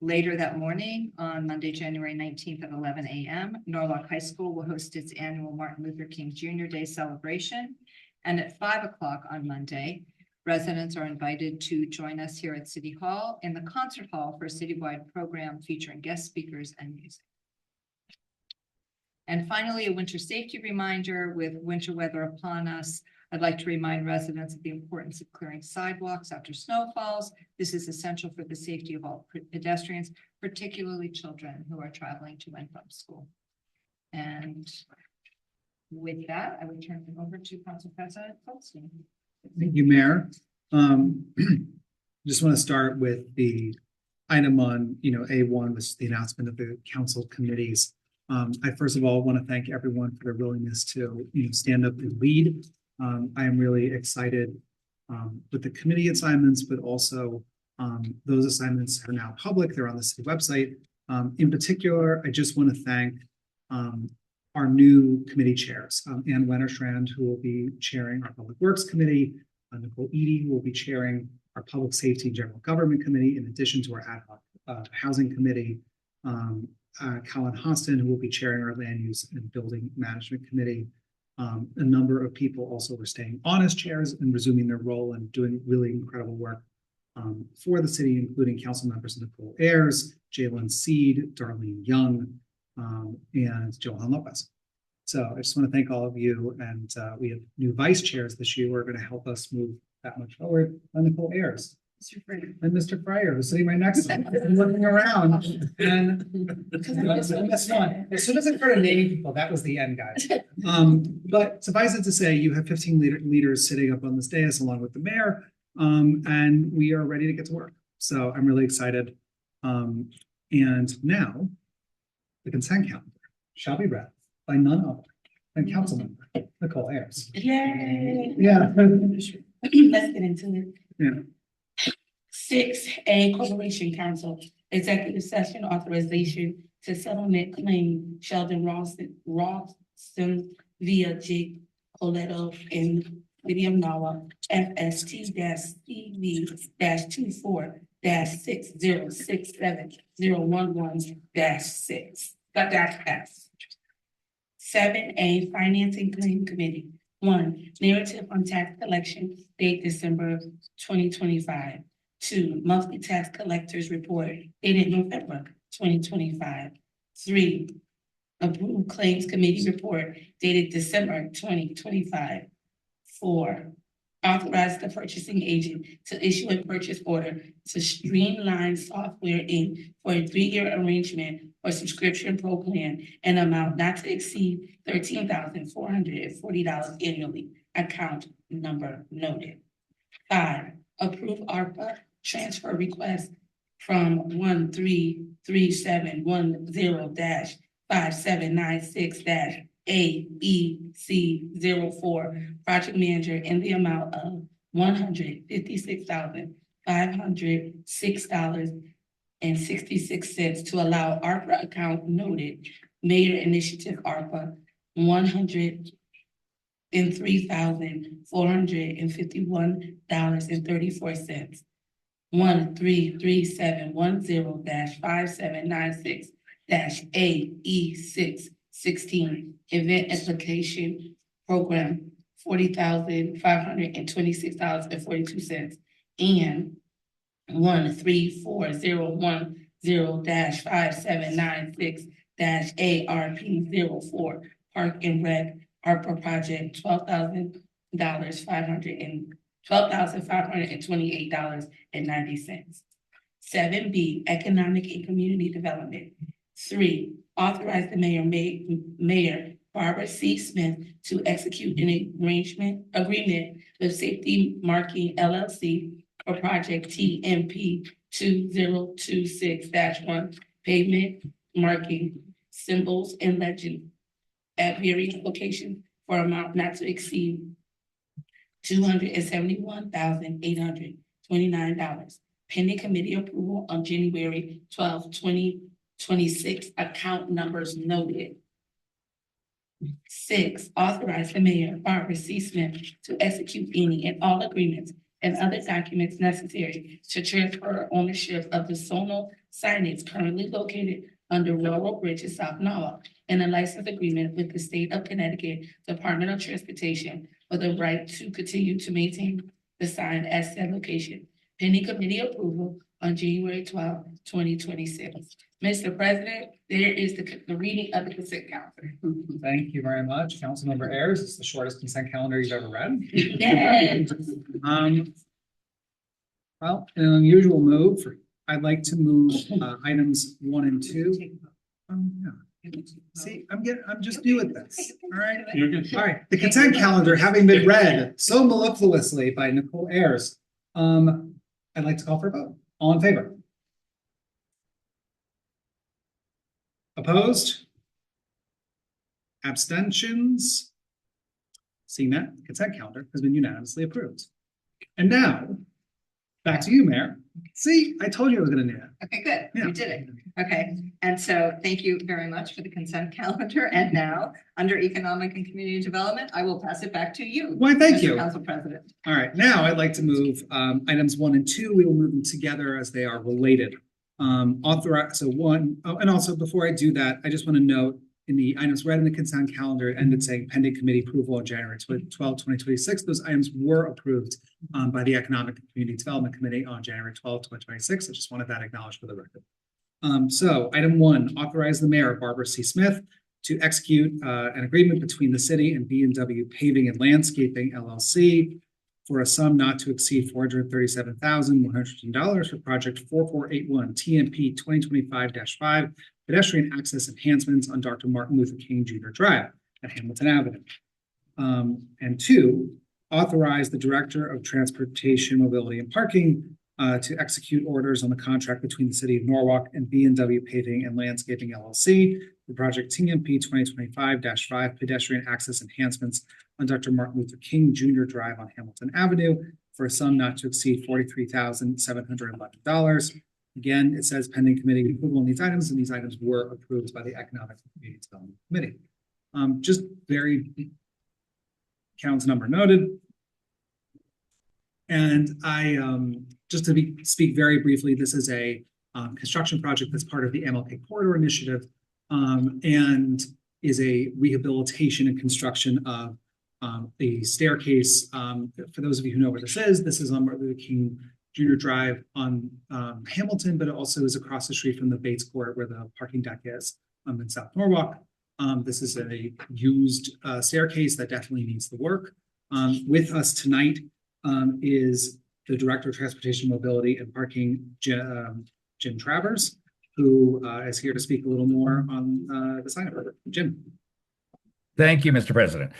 Later that morning, on Monday, January 19th at 11 a.m., Norwalk High School will host its annual Martin Luther King Jr. Day celebration. And at 5 o'clock on Monday, residents are invited to join us here at City Hall in the concert hall for a citywide program featuring guest speakers and music. And finally, a winter safety reminder. With winter weather upon us, I'd like to remind residents of the importance of clearing sidewalks after snow falls. This is essential for the safety of all pedestrians, particularly children who are traveling to and from school. And with that, I would turn it over to Council President Goldstein. Thank you, Mayor. Just want to start with the item on, A1, which is the announcement of the council committees. I first of all want to thank everyone for their willingness to, stand up and lead. I am really excited with the committee assignments, but also those assignments are now public. They're on the city website. In particular, I just want to thank our new committee chairs, Ann Wennerstrand, who will be chairing our Public Works Committee, Nicole Eady, who will be chairing our Public Safety and General Government Committee, in addition to our Ad Hoc Housing Committee, Colin Hostin, who will be chairing our Land Use and Building Management Committee. A number of people also were staying on as chairs and resuming their role and doing really incredible work for the city, including council members Nicole Ayers, Jalen Seed, Darlene Young, and Johan Lopez. So I just want to thank all of you. And we have new vice chairs this year who are going to help us move that much forward. Nicole Ayers. And Mr. Fryer, who's sitting right next to me. I'm looking around and that's one. As soon as I started naming people, that was the end, guys. But suffice it to say, you have 15 leaders sitting up on this dais along with the mayor, and we are ready to get to work. So I'm really excited. And now the consent calendar shall be read by none other than Councilmember Nicole Ayers. Yay. Yeah. Let's get into it. Yeah. 6A Corporation Council Executive Session Authorization to Settlement Claim Sheldon Rawson via Jake Coletto and William Nawa FST-CV-24-6067-011-6. That's 7A Financing Claim Committee. 1. Narrative on tax collection, date December 2025. 2. Monthly tax collectors report, dated November 2025. 3. Approved claims committee report, dated December 2025. 4. Authorize the purchasing agent to issue a purchase order to Streamline Software Inc. for a 3-year arrangement or subscription pro plan, an amount not to exceed $13,440 annually. Account number noted. 5. Approve ARPA transfer request from 133710-5796-AEC04 project manager in the amount of $156,506.66 to allow ARPA account noted Mayor Initiative ARPA $103,451.34. 133710-5796-AE616 Event Application Program $40,526.42 and 13401-5796-ARP04 Park and Rec ARPA project $12,528.90. 7B, Economic and Community Development. 3, authorize the Mayor Barbara C. Smith to execute an agreement with Safety Marking LLC for project TMP 2026-1 pavement marking symbols and legend at various locations for amount not to exceed $271,829, pending committee approval on January 12, 2026, account numbers noted. 6, authorize the mayor, Barbara C. Smith, to execute any and all agreements and other documents necessary to transfer ownership of the zonal signage currently located under Railroad Bridge in South Norwalk, and a license agreement with the State of Connecticut Department of Transportation for the right to continue to maintain the sign at said location, pending committee approval on January 12, 2026. Mr. President, there is the reading of the consent calendar. Thank you very much. Councilmember Ayers, it's the shortest consent calendar you've ever read. Yes. Well, in an unusual move, I'd like to move items 1 and 2. Yeah. See, I'm just new at this. All right. You're good. All right. The consent calendar having been read so mellifluously by Nicole Ayers, I'd like to call for a vote. All in favor? Opposed? Abstentions? Seeing that, consent calendar has been unanimously approved. And now, back to you, Mayor. See, I told you I was going to do that. Okay, good. Yeah. You did it. Okay. And so thank you very much for the consent calendar. And now, under Economic and Community Development, I will pass it back to you. Why, thank Mr. you. Council President. All right, now I'd like to move items 1 and 2. We will move them together as they are related. Authorize, so 1, oh, and also before I do that, I just want to note in the items read in the consent calendar, it ended saying pending committee approval on January 12, 2026. Those items were approved by the Economic and Community Development Committee on January 12, 2026. I just wanted that acknowledged for the record. So item 1, authorize the mayor, Barbara C. Smith, to execute an agreement between the city and B&W Paving and Landscaping LLC for a sum not to exceed $437,115 for project 4481 TMP 2025-5 pedestrian access enhancements on Dr. Martin Luther King Jr. Drive at Hamilton Avenue. And 2, authorize the Director of Transportation, Mobility, and Parking to execute orders on the contract between the City of Norwalk and B&W Paving and Landscaping LLC for project TMP 2025-5 pedestrian access enhancements on Dr. Martin Luther King Jr. Drive on Hamilton Avenue for a sum not to exceed $43,711. Again, it says pending committee approval on these items, and these items were approved by the Economic and Community Development Committee. Just very counts number noted. And I, just to speak very briefly, this is a construction project that's part of the MLK Corridor Initiative and is a rehabilitation and construction of a staircase. For those of you who know where this is on Martin Luther King Jr. Drive on Hamilton, but it also is across the street from the Bates Court where the parking deck is in South Norwalk. This is a used staircase that definitely needs the work. With us tonight is the Director of Transportation, Mobility, and Parking, Jim Travers, who is here to speak a little more on the sign-up order. Jim. Thank you, Mr. President.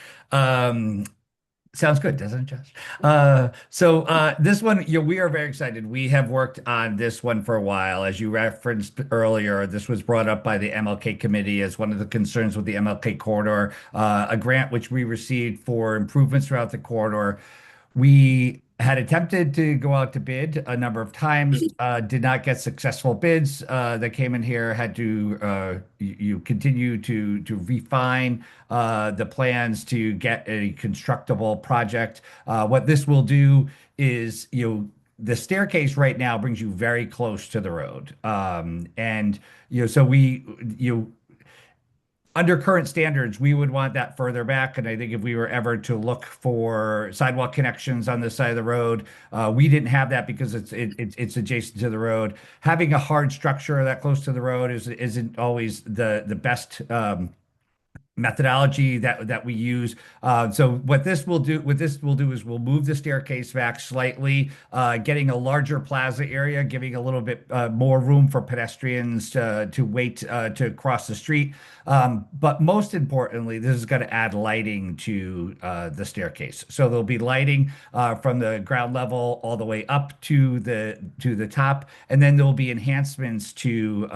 Sounds good, doesn't it, Josh? This one, we are very excited. We have worked on this one for a while. As you referenced earlier, this was brought up by the MLK committee as one of the concerns with the MLK corridor, a grant which we received for improvements throughout the corridor. We had attempted to go out to bid a number of times, did not get successful bids that came in here, had to continue to refine the plans to get a constructible project. What this will do is, the staircase right now brings you very close to the road. Under current standards, we would want that further back. And I think if we were ever to look for sidewalk connections on this side of the road, we didn't have that because it's adjacent to the road. Having a hard structure that close to the road isn't always the best methodology that we use. So what this will do is we'll move the staircase back slightly, getting a larger plaza area, giving a little bit more room for pedestrians to wait to cross the street. But most importantly, this is going to add lighting to the staircase. So there'll be lighting from the ground level all the way up to the top, and then there'll be enhancements to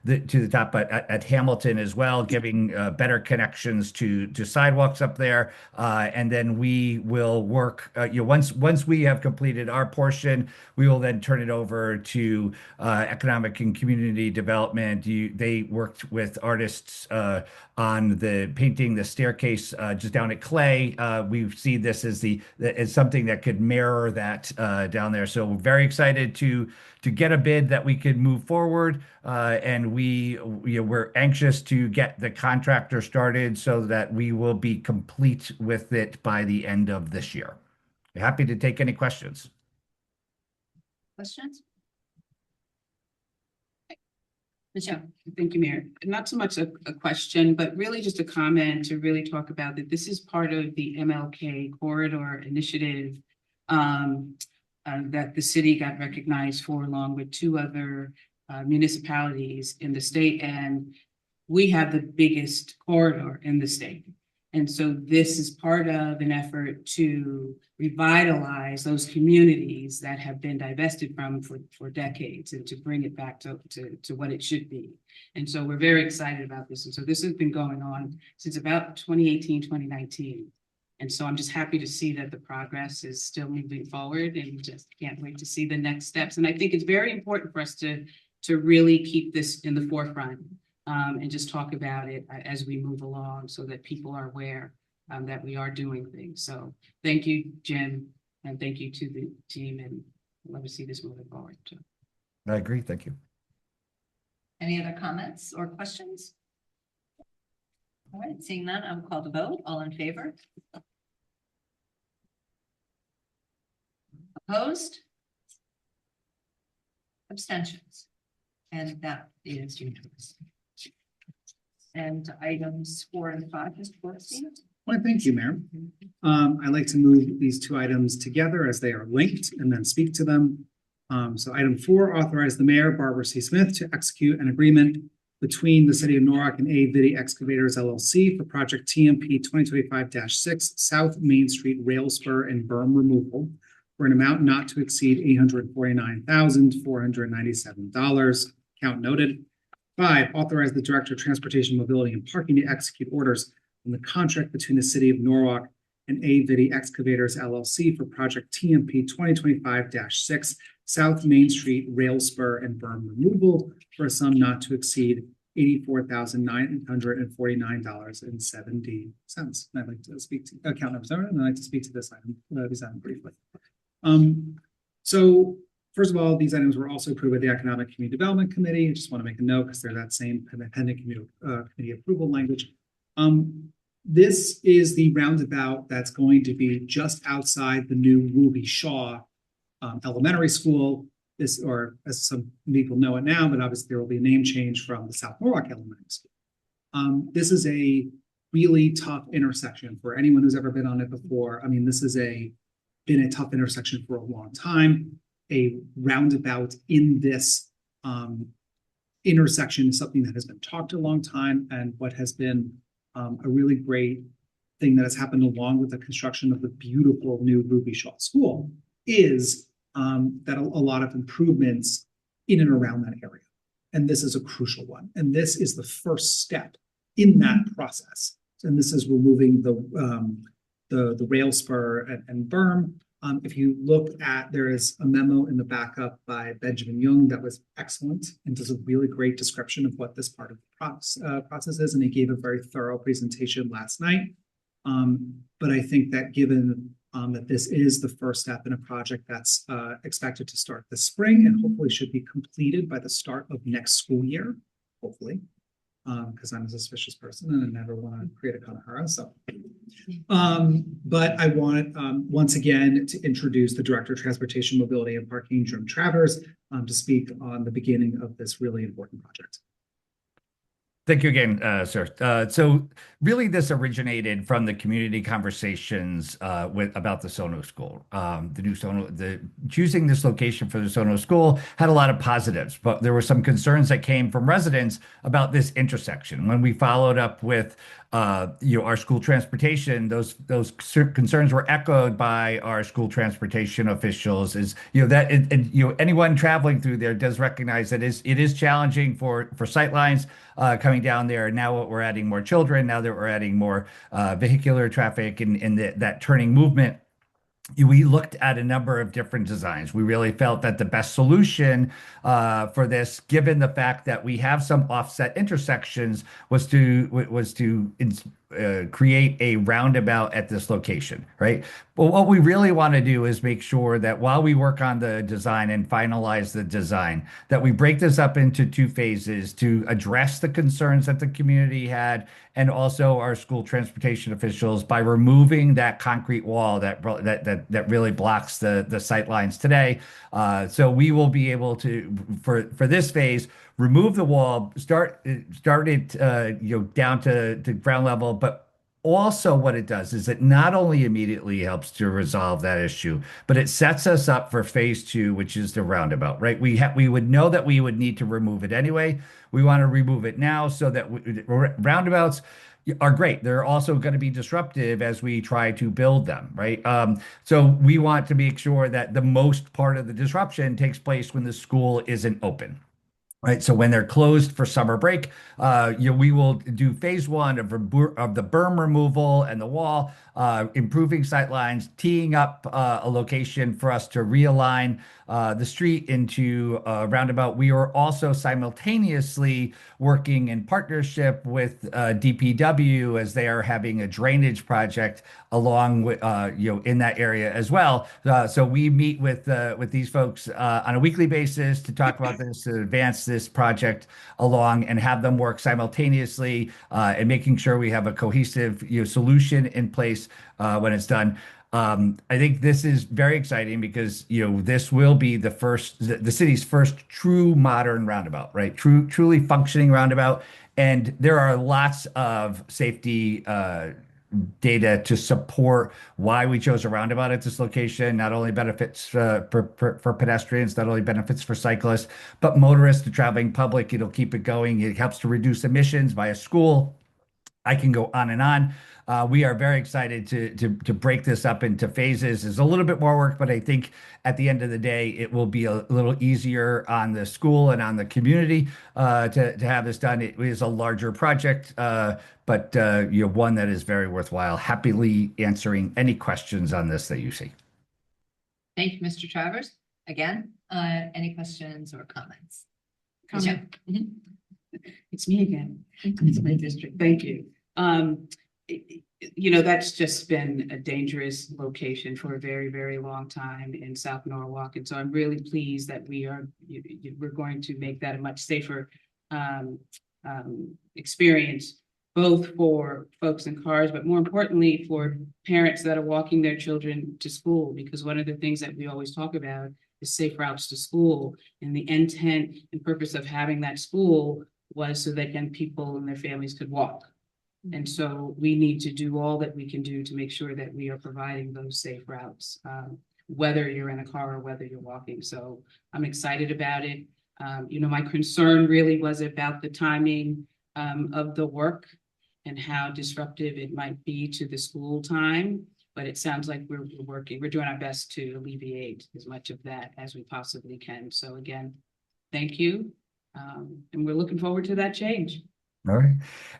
the top at Hamilton as well, giving better connections to sidewalks up there. And then we will work, once we have completed our portion, we will then turn it over to economic and community development. They worked with artists on painting the staircase just down at Clay. We see this as something that could mirror that down there. So we're very excited to get a bid that we could move forward, and we're anxious to get the contractor started so that we will be complete with it by the end of this year. Happy to take any questions. Questions? Michelle. Thank you, Mayor. Not so much a question, but really just a comment to really talk about that this is part of the MLK Corridor Initiative that the city got recognized for, along with 2 other municipalities in the state. And we have the biggest corridor in the state. And so this is part of an effort to revitalize those communities that have been divested from for decades, and to bring it back to what it should be. And so we're very excited about this. And so this has been going on since about 2018, 2019. And so I'm just happy to see that the progress is still moving forward, and just can't wait to see the next steps. And I think it's very important for us to really keep this in the forefront. And just talk about it as we move along, so that people are aware that we are doing things. So thank you, Jim, and thank you to the team, and love to see this moving forward too. I agree. Thank you. Any other comments or questions? All right, seeing none, I'll call the vote. All in favor? Opposed? Abstentions? And that is unanimous. And items 4 and 5, Mr. Borstein. Well, thank you, Mayor. I'd like to move these 2 items together as they are linked, and then speak to them. So item 4, authorize the mayor, Barbara C. Smith, to execute an agreement between the city of Norwalk and A. Vitti Excavators LLC for project TMP 2025-6 South Main Street Rail Spur and Berm Removal for an amount not to exceed $849,497. Count noted. 5, authorize the Director of Transportation, Mobility, and Parking to execute orders on the contract between the City of Norwalk and A. Vitti Excavators LLC for project TMP 2025-6 South Main Street Rail Spur and Berm Removal for a sum not to exceed $84,949.70. I'd like to speak to account numbers, and I'd like to speak to this item, briefly. So first of all, these items were also approved by the Economic Community Development Committee. I just want to make a note because they're that same pending committee approval language. This is the roundabout that's going to be just outside the new Ruby Shaw Elementary School. Or as some people know it now, but obviously there will be a name change from the South Norwalk Elementary School. This is a really tough intersection for anyone who's ever been on it before. I mean, this has been a tough intersection for a long time. A roundabout in this intersection is something that has been talked a long time, and what has been a really great thing that has happened along with the construction of the beautiful new Ruby Shaw School is that a lot of improvements in and around that area. And this is a crucial one. And this is the first step in that process. And this is removing the rail spur and berm. If you look at, there is a memo in the backup by Benjamin Young that was excellent and does a really great description of what this part of the process is. And he gave a very thorough presentation last night. But I think that given that this is the first step in a project that's expected to start this spring and hopefully should be completed by the start of next school year, hopefully, because I'm a suspicious person and I never want to create a Kanahara. So, but I want once again to introduce the Director of Transportation, Mobility, and Parking, Jim Travers, to speak on the beginning of this really important project. Thank you again, sir. So really this originated from the community conversations about the Sono School. The new Sono, choosing this location for the Sono School had a lot of positives, but there were some concerns that came from residents about this intersection. When we followed up with our school transportation, those concerns were echoed by our school transportation officials. Anyone traveling through there does recognize that it is challenging for sightlines coming down there. Now we're adding more children. Now that we're adding more vehicular traffic and that turning movement. We looked at a number of different designs. We really felt that the best solution for this, given the fact that we have some offset intersections, was to create a roundabout at this location, right? But what we really want to do is make sure that while we work on the design and finalize the design, that we break this up into two phases to address the concerns that the community had and also our school transportation officials by removing that concrete wall that really blocks the sight lines today. So we will be able to, for this phase, remove the wall, start it down to ground level, but also what it does is it not only immediately helps to resolve that issue, but it sets us up for phase two, which is the roundabout, right? We would know that we would need to remove it anyway. We want to remove it now so that roundabouts are great. They're also going to be disruptive as we try to build them, right? So we want to make sure that the most part of the disruption takes place when the school isn't open. Right, so when they're closed for summer break, we will do phase one of the berm removal and the wall, improving sight lines, teeing up a location for us to realign the street into a roundabout. We are also simultaneously working in partnership with DPW as they are having a drainage project along with in that area as well. So we meet with these folks on a weekly basis to talk about this, to advance this project along and have them work simultaneously and making sure we have a cohesive solution in place when it's done. I think this is very exciting because this will be the city's first true modern roundabout, right? Truly functioning roundabout, and there are lots of safety data to support why we chose a roundabout at this location. Not only benefits for pedestrians, not only benefits for cyclists, but motorists, the traveling public. It'll keep it going. It helps to reduce emissions by a school. I can go on and on. We are very excited to break this up into phases. There's a little bit more work, but I think at the end of the day, it will be a little easier on the school and on the community to have this done. It is a larger project, but one that is very worthwhile. Happily answering any questions on this that you see. Thank you, Mr. Travers. Again, any questions or comments? Comment. It's me again. It's my district. Thank you. That's just been a dangerous location for a very, very long time in South Norwalk. And so I'm really pleased that we're going to make that a much safer experience, both for folks in cars, but more importantly for parents that are walking their children to school. Because one of the things that we always talk about is safe routes to school. And the intent and purpose of having that school was so that young people and their families could walk. And so we need to do all that we can do to make sure that we are providing those safe routes, whether you're in a car or whether you're walking. So I'm excited about it. My concern really was about the timing of the work and how disruptive it might be to the school time. But it sounds like we're doing our best to alleviate as much of that as we possibly can. So again, thank you. And we're looking forward to that change. All right.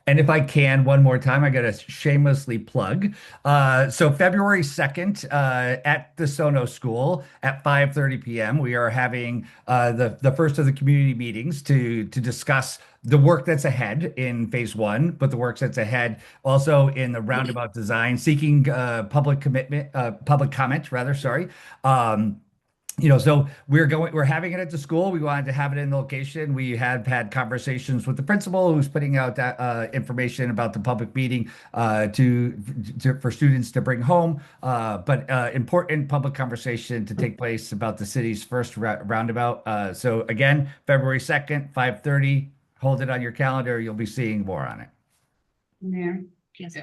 And if I can, one more time, I got to shamelessly plug. So February 2nd at the Sono School at 5:30 p.m., we are having the first of the community meetings to discuss the work that's ahead in phase one, but the work that's ahead also in the roundabout design, seeking public comment, rather, sorry. So we're having it at the school. We wanted to have it in the location. We have had conversations with the principal who's putting out that information about the public meeting for students to bring home. But important public conversation to take place about the city's first roundabout. So again, February 2nd, 5:30. hold it on your calendar. You'll be seeing more on it. Mayor? Yes.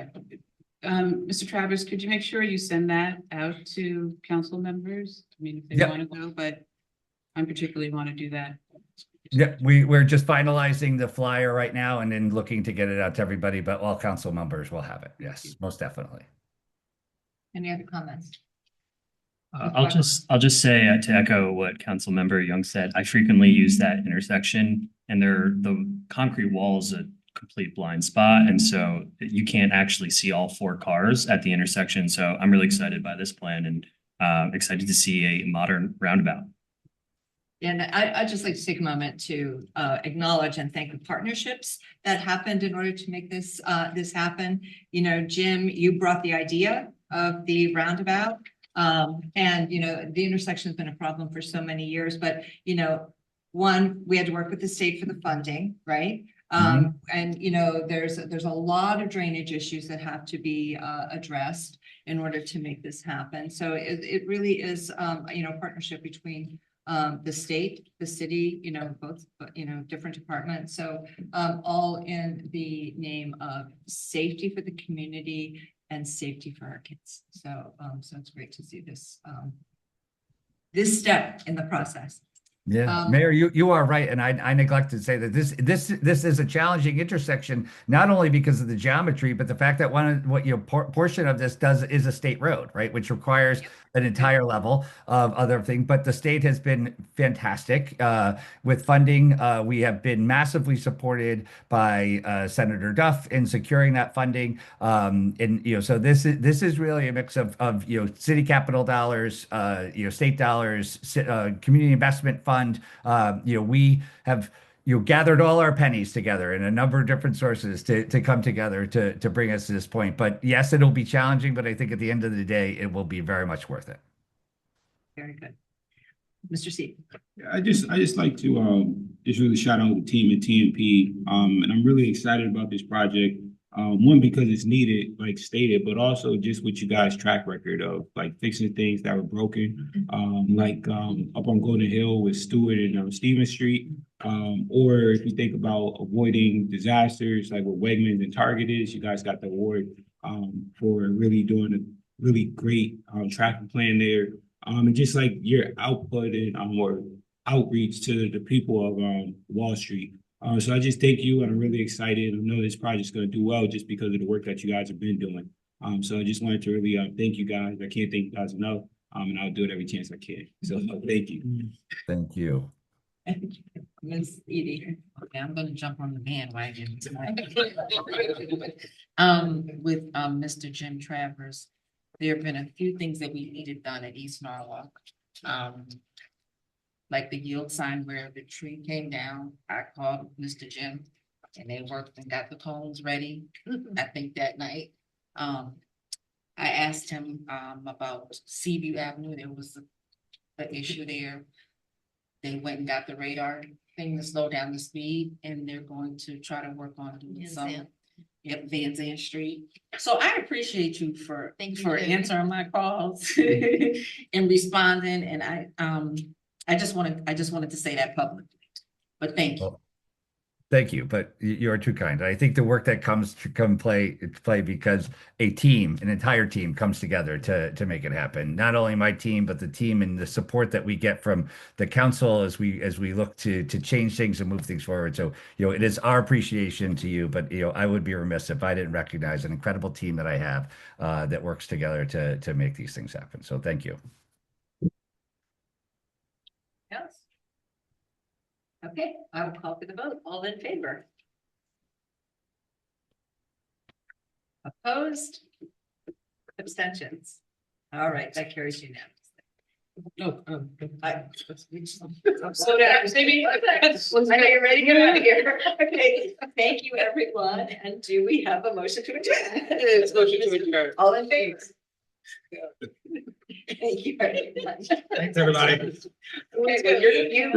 Mr. Travers, could you make sure you send that out to council members? I mean, if they Yep. want to go, but I particularly want to do that. Yeah, we're just finalizing the flyer right now and then looking to get it out to everybody, but all council members will have it. Yes, most definitely. Any other comments? I'll just say to echo what Councilmember Young said, I frequently use that intersection and the concrete wall is a complete blind spot. And so you can't actually see all 4 cars at the intersection. So I'm really excited by this plan and excited to see a modern roundabout. And I'd just like to take a moment to acknowledge and thank the partnerships that happened in order to make this this happen. You know, Jim, you brought the idea of the roundabout. And, you know, the intersection has been a problem for so many years, but, you know, one, we had to work with the state for the funding, right? And, you know, there's a lot of drainage issues that have to be addressed in order to make this happen. So it really is, you know, a partnership between the state, the city, you know, both, you know, different departments. So all in the name of safety for the community and safety for our kids. So, so it's great to see this, this step in the process. Yeah, Mayor, you are right, and I neglected to say that this is a challenging intersection, not only because of the geometry, but the fact that portion of this is a state road, right, which requires an entire level of other things. But the state has been fantastic with funding. We have been massively supported by Senator Duff in securing that funding, and you know, so this is really a mix of you know, city capital dollars, you know, state dollars, community investment fund. You know, we have, you know, gathered all our pennies together in a number of different sources to come together to bring us to this point. But yes, it'll be challenging, but I think at the end of the day, it will be very much worth it. Very good. Mr. C. I just like to just really shout out the team at TNP. And I'm really excited about this project. One, because it's needed, like stated, but also just with you guys' track record of like fixing things that were broken, like up on Golden Hill with Stewart and Stevens Street, or if you think about avoiding disasters like what Wegmans and Target is, you guys got the award for really doing a really great traffic plan there, and just like your output and or outreach to the people of Wall Street. So I just thank you, and I'm really excited. I know this project's going to do well just because of the work that you guys have been doing. So I just wanted to really thank you guys. I can't thank you guys enough, and I'll do it every chance I can. So thank you. Thank you. Ms. Edie. Okay, I'm gonna jump on the bandwagon tonight. With Mr. Jim Travers, there have been a few things that we needed done at East Norwalk. Like the yield sign where the tree came down, I called Mr. Jim and they worked and got the cones ready, I think that night. I asked him about Seaview Avenue, there was the issue there. They went and got the radar thing to slow down the speed, and they're going to try to work on doing some. Yep, Van Zandt Street. So I appreciate you for answering my calls and responding, and I just wanted to say that publicly, but thank you. Thank you, but you're too kind. I think the work that comes to play because an entire team comes together to make it happen. Not only my team, but the team and the support that we get from the council as we look to change things and move things forward. So, you know, it is our appreciation to you, but, you know, I would be remiss if I didn't recognize an incredible team that I have that works together to make these things happen. So thank you. Yes. Okay, I will call for the vote. All in favor? Opposed? Abstentions? All right, that carries unanimously. No, slow down, maybe. I know you're ready to get out of here. Okay, thank you, everyone. And do we have a motion to adjourn? Motion to adjourn. All in favor? Thank you very much. Thanks, everybody. Okay, well, you